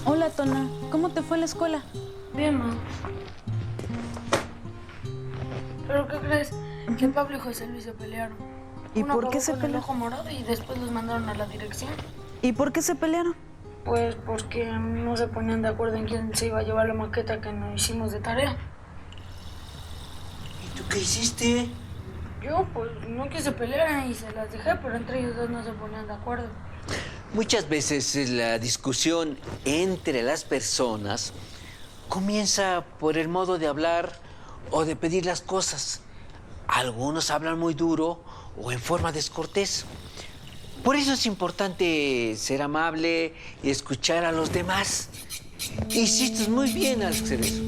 Hola, Tona. ¿Cómo te fue en la escuela? Bien, ma. ¿Pero qué crees? Que Pablo y José Luis se pelearon. ¿Y Uno por qué acabó se con el pelearon? ojo morado y después los mandaron a la dirección. ¿Y por qué se pelearon? Pues porque no se ponían de acuerdo en quién se iba a llevar la maqueta que nos hicimos de tarea. ¿Y tú qué hiciste? Yo, pues, no quise pelear y se las dejé, pero entre ellos dos no se ponían de acuerdo. Muchas veces la discusión entre las personas comienza por el modo de hablar o de pedir las cosas. Algunos hablan muy duro o en forma descortés. Por eso es importante ser amable y escuchar a los demás. Hiciste muy bien al hacer eso.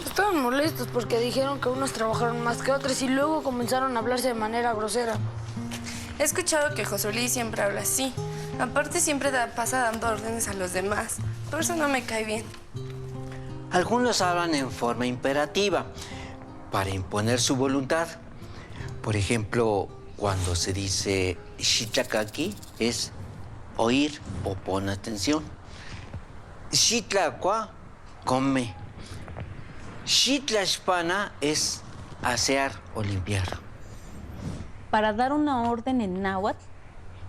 Estaban molestos porque dijeron que unos trabajaron más que otros y luego comenzaron a hablarse de manera grosera. He escuchado que José Luis siempre habla así. Aparte, siempre pasa dando órdenes a los demás. Por eso no me cae bien. Algunos hablan en forma imperativa para imponer su voluntad. Por ejemplo, cuando se dice shitlakaki es oír o pon atención. Shitlakua, come. Shitlashpana es asear o limpiar. Para dar una orden en náhuatl,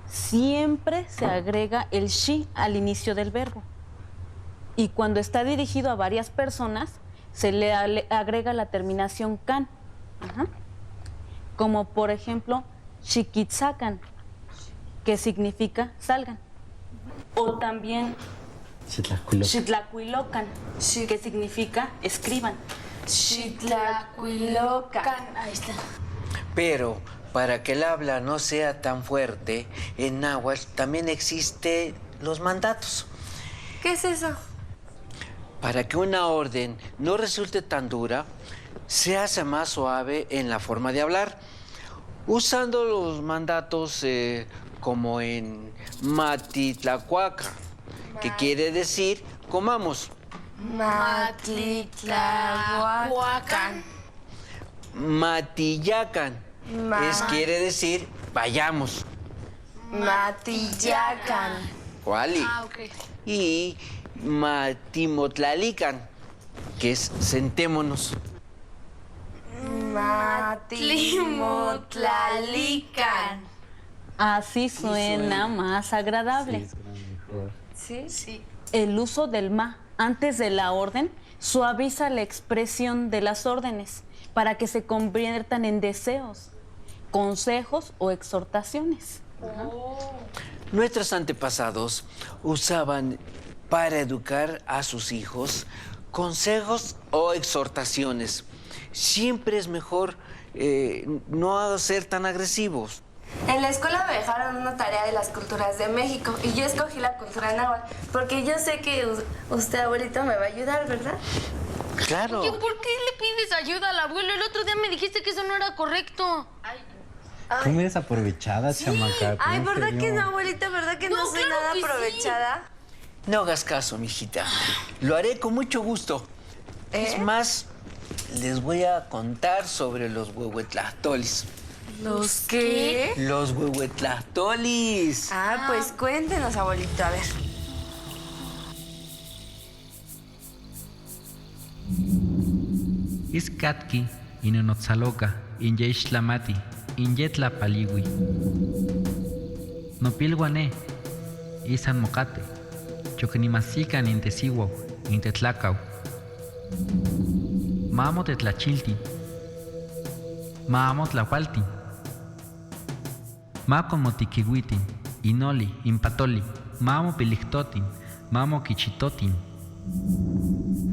siempre se agrega el shi al inicio del verbo. Y cuando está dirigido a varias personas, se le agrega la terminación kan. Ajá. Como por ejemplo, xiquitzacan, que significa salgan. O también xitlacuilocan, que significa escriban. Xitlacuilocan. Ahí está. Pero para que el habla no sea tan fuerte, en náhuatl también existen los mandatos. ¿Qué es eso? Para que una orden no resulte tan dura, se hace más suave en la forma de hablar, usando los mandatos como en matitlacuaca, que quiere decir comamos. Matitlahuacan. Matillacan, quiere decir vayamos. Matillacan. Cuali. Ok. Y matimotlalican, que es sentémonos. Matimotlalican. Así suena más agradable. ¿Sí? Sí. El uso del ma antes de la orden suaviza la expresión de las órdenes para que se conviertan en deseos, consejos o exhortaciones. Nuestros antepasados usaban para educar a sus hijos consejos o exhortaciones. Siempre es mejor no ser tan agresivos. En la escuela me dejaron una tarea de las culturas de México y yo escogí la cultura náhuatl porque yo sé que usted, abuelito, me va a ayudar, ¿verdad? Claro. ¿Por qué le pides ayuda al abuelo? El otro día me dijiste que eso no era correcto. Tú me eres aprovechada, chamaca. Ay, ¿en ¿verdad serio? que no, abuelita? ¿Verdad que no, No, soy claro nada que sí. aprovechada? No hagas caso, mijita. Lo haré con mucho gusto. Es más, les voy a contar sobre los huehuetlatolis. ¿Los qué? Los huehuetlatolis. Ah, pues cuéntenos, abuelito, a ver. Iskatki, Inonotzaloca, Inyeixtlamati, Inyetlapaliwi. Nopilguané, Isan Mocate, Choquenimasican Intesihuau, Intetlacau. Mamo tetlachilti. Mamo tlahualti. Makon motikihuitin. Inoli, impatoli. Mamo pilictotin. Mamo kichitotin.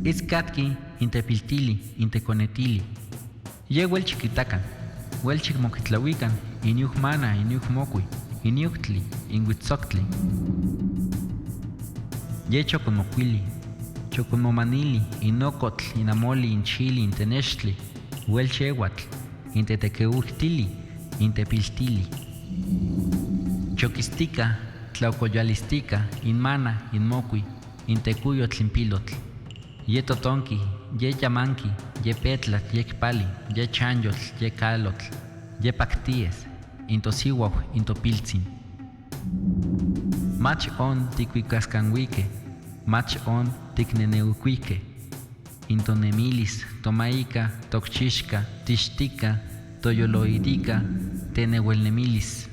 Iskatki, intepiltili, inteconetili. Ye huelchi kitakan. Huelchik mokitlahuican. Inyuj mana, inyuj mokui. Inyuktli, inhuitzoctli. Ye choconmocuili. Choconmomanili, inocotl, inamoli, inchili, intenextli. Huelchi ehuatl. Intetequeuhtili, intepiltili. Choquistica, tlaucoyalistica, inmana, inmocui, intecuyotl, impilotl. Ye totonki, ye yamanki, ye petlatl, ye kpali, ye chanyotl, ye calotl, ye pactíes, intosihuau, intopiltzin. Mach on ticuicascanhuique, mach on ticneneucuique. Intonemilis, tomaica, tocchixca, tixtica, toyoloidica, tenehuelnemilis.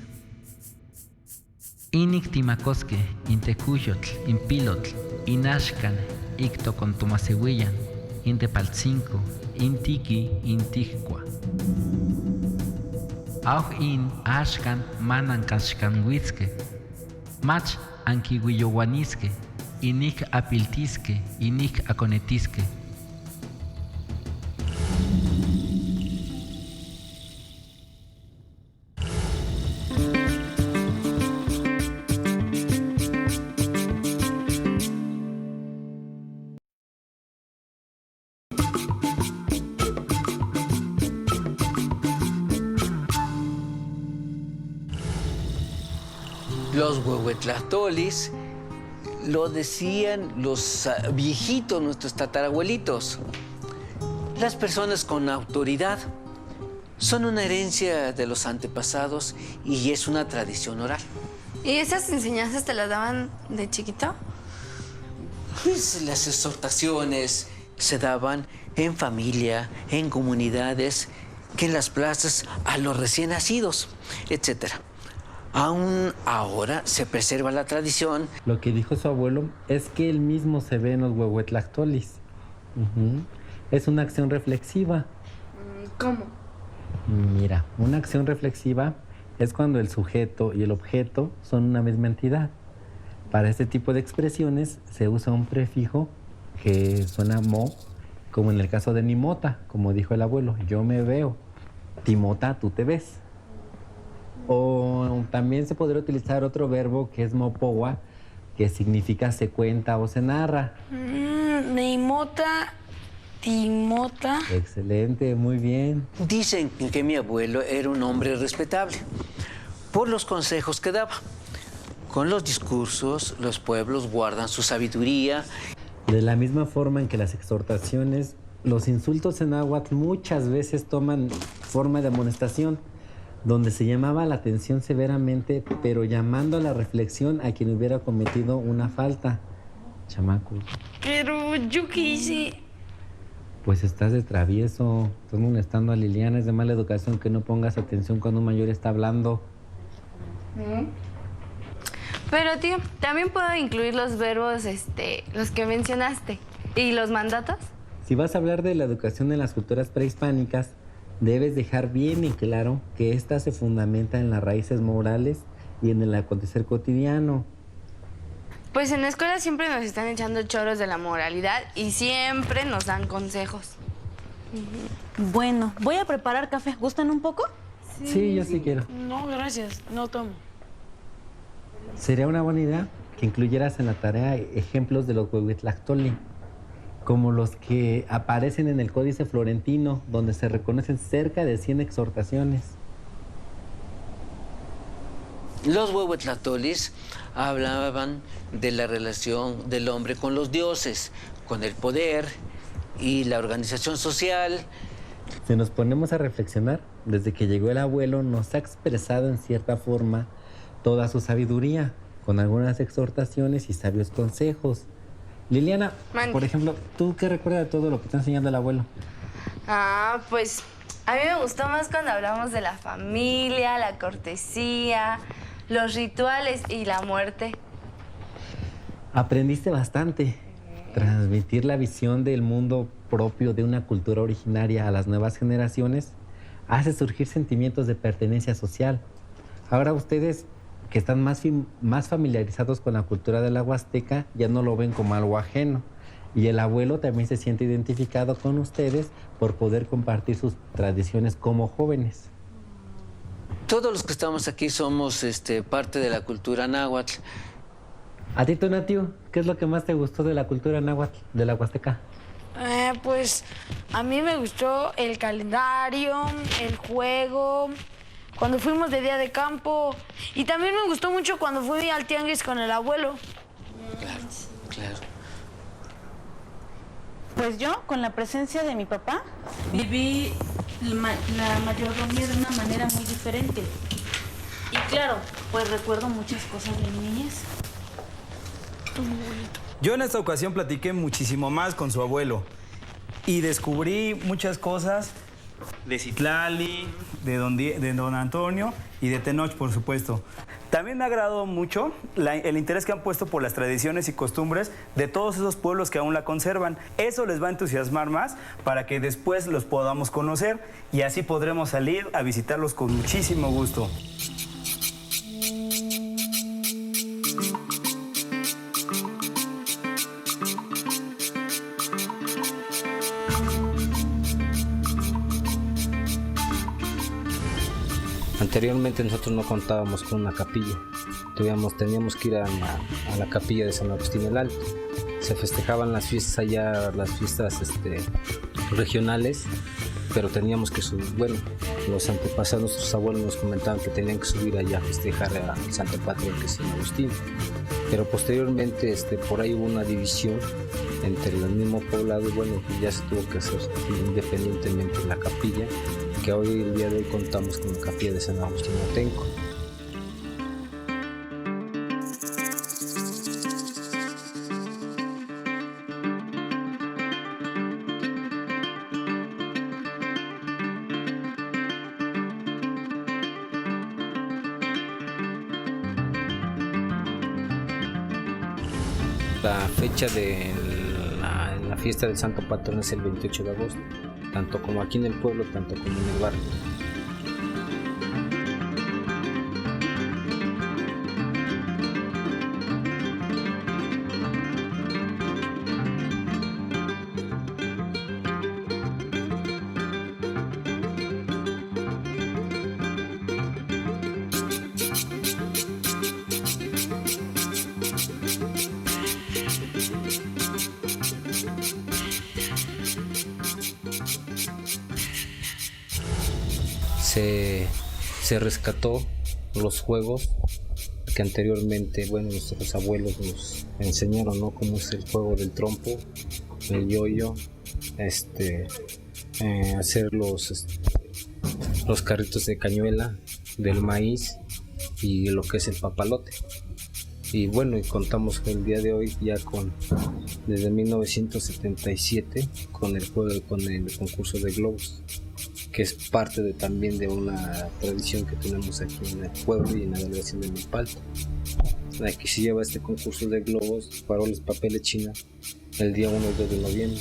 Inik timacosque, intecuyotl, impilotl, inaxcan, ictocontomasehuillan, intepaltzinco, intiki, intihcua. Auj in axcan manancaxcanhuitzque, mach anquihuillohuanisque, inik apiltisque, inik aconetisque. Los huehuetlatolis lo decían los viejitos, nuestros tatarabuelitos. Las personas con autoridad son una herencia de los antepasados y es una tradición oral. ¿Y esas enseñanzas te las daban de chiquito? Pues las exhortaciones se daban en familia, en comunidades, que en las plazas a los recién nacidos, etc. Aún ahora se preserva la tradición. Lo que dijo su abuelo es que él mismo se ve en los huehuetlactolis. Es una acción reflexiva. ¿Cómo? Mira, una acción reflexiva es cuando el sujeto y el objeto son una misma entidad. Para este tipo de expresiones se usa un prefijo que suena mo, como en el caso de nimota, como dijo el abuelo, yo me veo. Timota, tú te ves. O también se podría utilizar otro verbo que es mopowa, que significa se cuenta o se narra. Neimota, timota. Excelente, muy bien. Dicen que mi abuelo era un hombre respetable por los consejos que daba. Con los discursos, los pueblos guardan su sabiduría. De la misma forma en que las exhortaciones, los insultos en náhuatl muchas veces toman forma de amonestación, donde se llamaba la atención severamente, pero llamando a la reflexión a quien hubiera cometido una falta. Chamacos. Pero yo qué hice. Pues estás de travieso, estás molestando a Liliana, es de mala educación que no pongas atención cuando un mayor está hablando. Pero tío, también puedo incluir los verbos, los que mencionaste. ¿Y los mandatos? Si vas a hablar de la educación en las culturas prehispánicas, debes dejar bien en claro que ésta se fundamenta en las raíces morales y en el acontecer cotidiano. Pues en la escuela siempre nos están echando choros de la moralidad y siempre nos dan consejos. Bueno, voy a preparar café. ¿Gustan un poco? Sí, yo sí quiero. No, gracias, no tomo. Sería una buena idea que incluyeras en la tarea ejemplos de los huehuetlactoli, como los que aparecen en el Códice Florentino, donde se reconocen cerca de 100 exhortaciones. Los huehuetlatolis hablaban de la relación del hombre con los dioses, con el poder y la organización social. Si nos ponemos a reflexionar, desde que llegó el abuelo nos ha expresado en cierta forma toda su sabiduría, con algunas exhortaciones y sabios consejos. Liliana, Mande. por ejemplo, ¿tú qué recuerdas de todo lo que está enseñando el abuelo? Pues a mí me gustó más cuando hablamos de la familia, la cortesía, los rituales y la muerte. Aprendiste bastante. transmitir la visión del mundo propio de una cultura originaria a las nuevas generaciones hace surgir sentimientos de pertenencia social. Ahora ustedes que están más familiarizados con la cultura de la Huasteca ya no lo ven como algo ajeno. Y el abuelo también se siente identificado con ustedes por poder compartir sus tradiciones como jóvenes. Todos los que estamos aquí somos parte de la cultura náhuatl. A ti, Tonatiu, ¿qué es lo que más te gustó de la cultura náhuatl, de la Huasteca? Pues a mí me gustó el calendario, el juego, cuando fuimos de día de campo. Y también me gustó mucho cuando fui al tianguis con el abuelo. Claro, claro. Pues yo, con la presencia de mi papá, viví la mayordomía de una manera muy diferente. Y claro, pues recuerdo muchas cosas de mi niñez. Yo en esta ocasión platiqué muchísimo más con su abuelo y descubrí muchas cosas de Citlali, de don Antonio y de Tenoch, por supuesto. También me agradó mucho el interés que han puesto por las tradiciones y costumbres de todos esos pueblos que aún la conservan. Eso les va a entusiasmar más para que después los podamos conocer y así podremos salir a visitarlos con muchísimo gusto. Anteriormente nosotros no contábamos con una capilla, teníamos que ir a la capilla de San Agustín el Alto. Se festejaban las fiestas allá, las fiestas regionales, pero teníamos que subir. Bueno, los antepasados, nuestros abuelos nos comentaban que tenían que subir allá a festejar a Santo Patrón, que es San Agustín. Pero posteriormente por ahí hubo una división entre el mismo poblado y bueno, pues ya se tuvo que hacer independientemente la capilla, que hoy, el día de hoy, contamos con la capilla de San Agustín Otenco. La fecha de la fiesta del Santo Patrón es el 28 de agosto, tanto como aquí en el pueblo, tanto como en el barrio. Se rescató los juegos que anteriormente, bueno, nuestros abuelos nos enseñaron, ¿no? Cómo es el juego del trompo, el yoyo, hacer los carritos de cañuela, del maíz y lo que es el papalote. Y bueno, y contamos el día de hoy ya desde 1977 con el concurso de globos, que es parte también de una tradición que tenemos aquí en el pueblo y en la delegación de Milpalta. Aquí se lleva este concurso de globos, faroles, papeles, china, el día 1 y 2 de noviembre.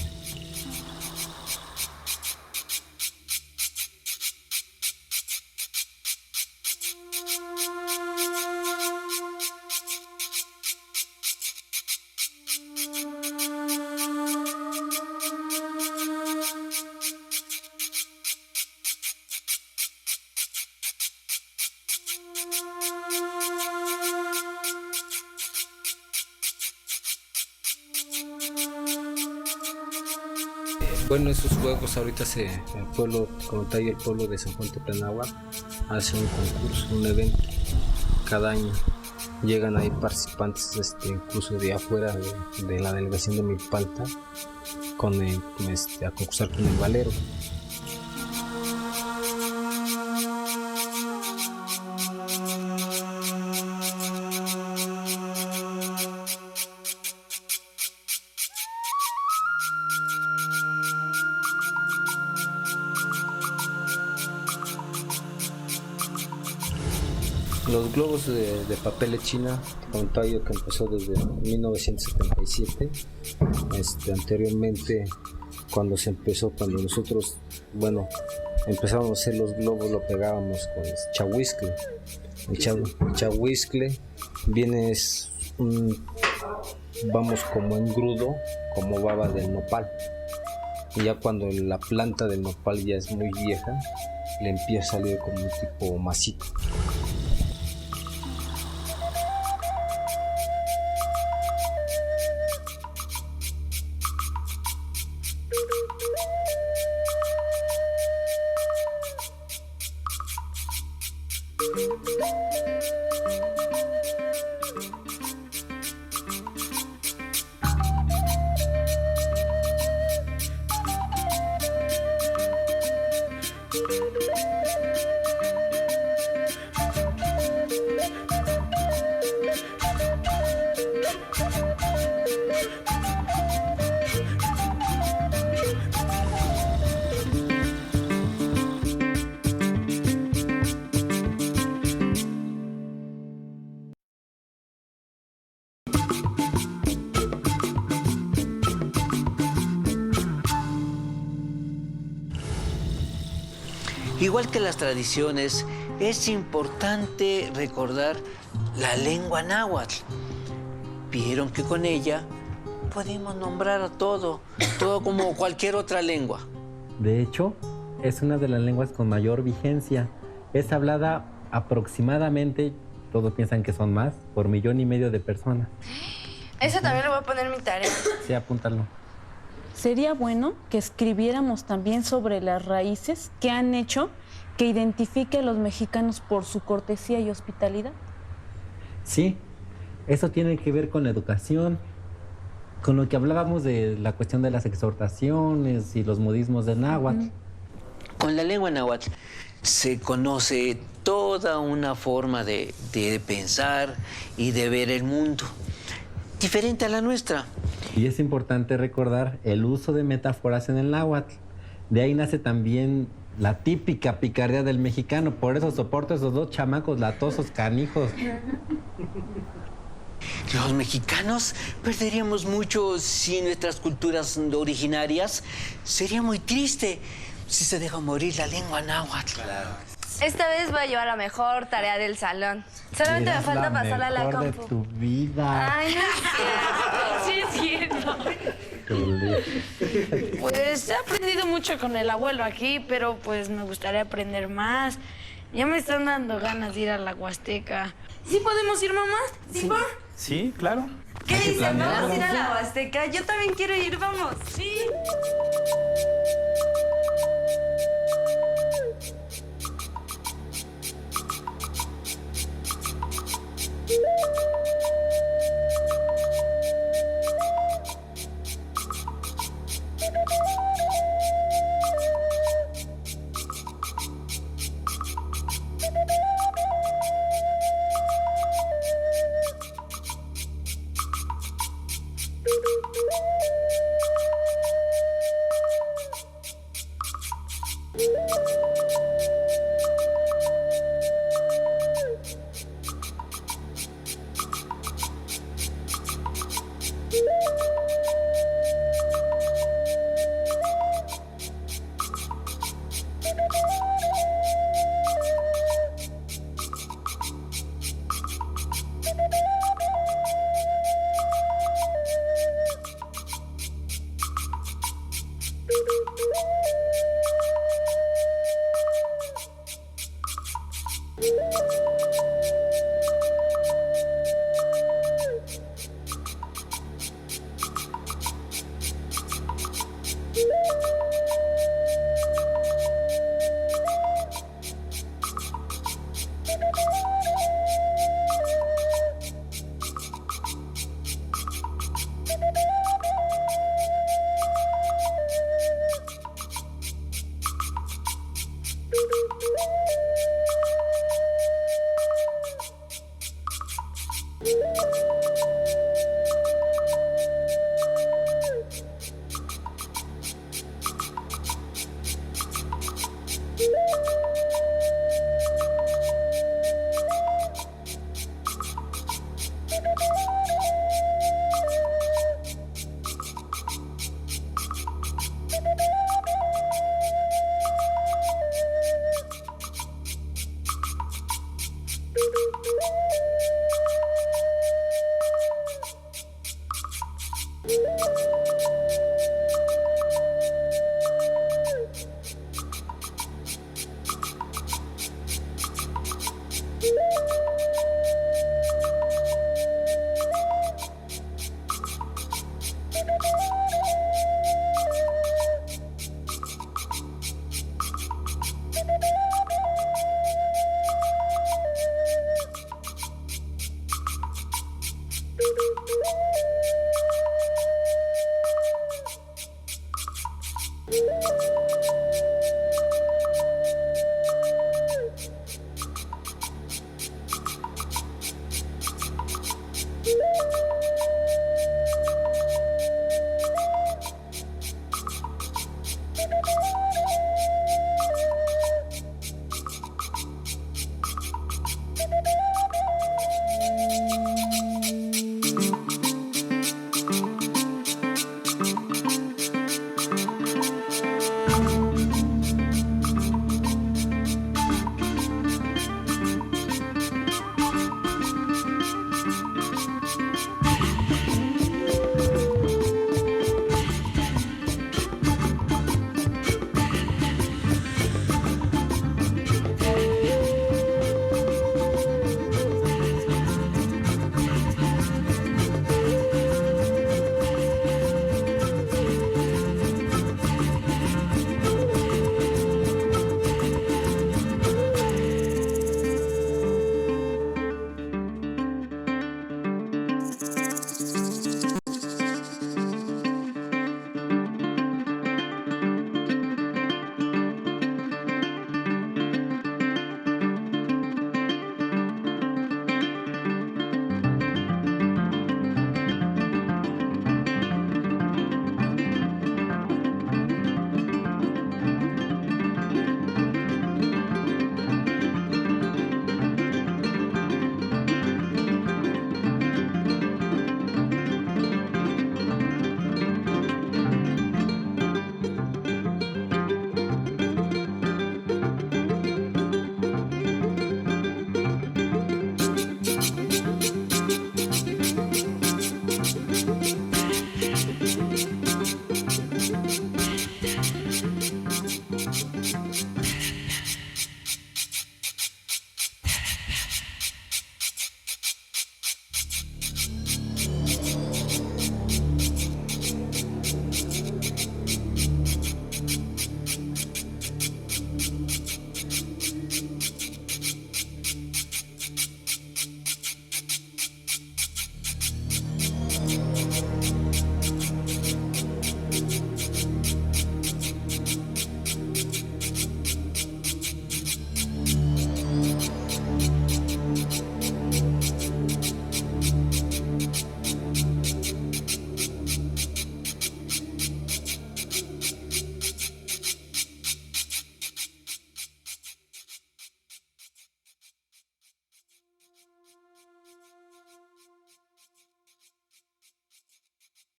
Bueno, esos juegos ahorita el pueblo, como tal, el pueblo de San Juan Tepenahuac hace un concurso, un evento cada año. Llegan ahí participantes incluso de afuera de la delegación de Milpalta a concursar con el valero. Los globos de papel de China, contaba yo que empezó desde 1977. Anteriormente, cuando nosotros, empezamos a hacer los globos, lo pegábamos con chahuiscle. El chahuiscle viene, vamos como engrudo, como baba del nopal. Y ya cuando la planta del nopal ya es muy vieja, le empieza a salir como un tipo masito. Igual que las tradiciones, es importante recordar la lengua náhuatl. Vieron que con ella podemos nombrar a todo como cualquier otra lengua. De hecho, es una de las lenguas con mayor vigencia. Es hablada aproximadamente, todos piensan que son más, por 1,5 millones de personas. Eso también lo voy a poner en mi tarea. Sí, apúntalo. Sería bueno que escribiéramos también sobre las raíces que han hecho que identifique a los mexicanos por su cortesía y hospitalidad. Sí, eso tiene que ver con la educación, con lo que hablábamos de la cuestión de las exhortaciones y los modismos del náhuatl. Con la lengua náhuatl se conoce toda una forma de pensar y de ver el mundo, diferente a la nuestra. Y es importante recordar el uso de metáforas en el náhuatl. De ahí nace también la típica picardía del mexicano. Por eso soporto esos 2 chamacos latosos, canijos. Los mexicanos perderíamos mucho si nuestras culturas originarias. Sería muy triste si se deja morir la lengua náhuatl. Claro. Esta vez voy a llevar la mejor tarea del salón. Solamente me falta pasarla a la mejor de compu. tu vida. Ay, no es cierto. Sí es cierto. Pues he aprendido mucho con el abuelo aquí, pero pues me gustaría aprender más. Ya me están dando ganas de ir a la Huasteca. ¿Sí podemos ir, mamá? ¿Sí, va? Sí, claro. ¿Qué dicen? ¿Vamos a ir a la Huasteca? Yo también quiero ir, vamos. Sí.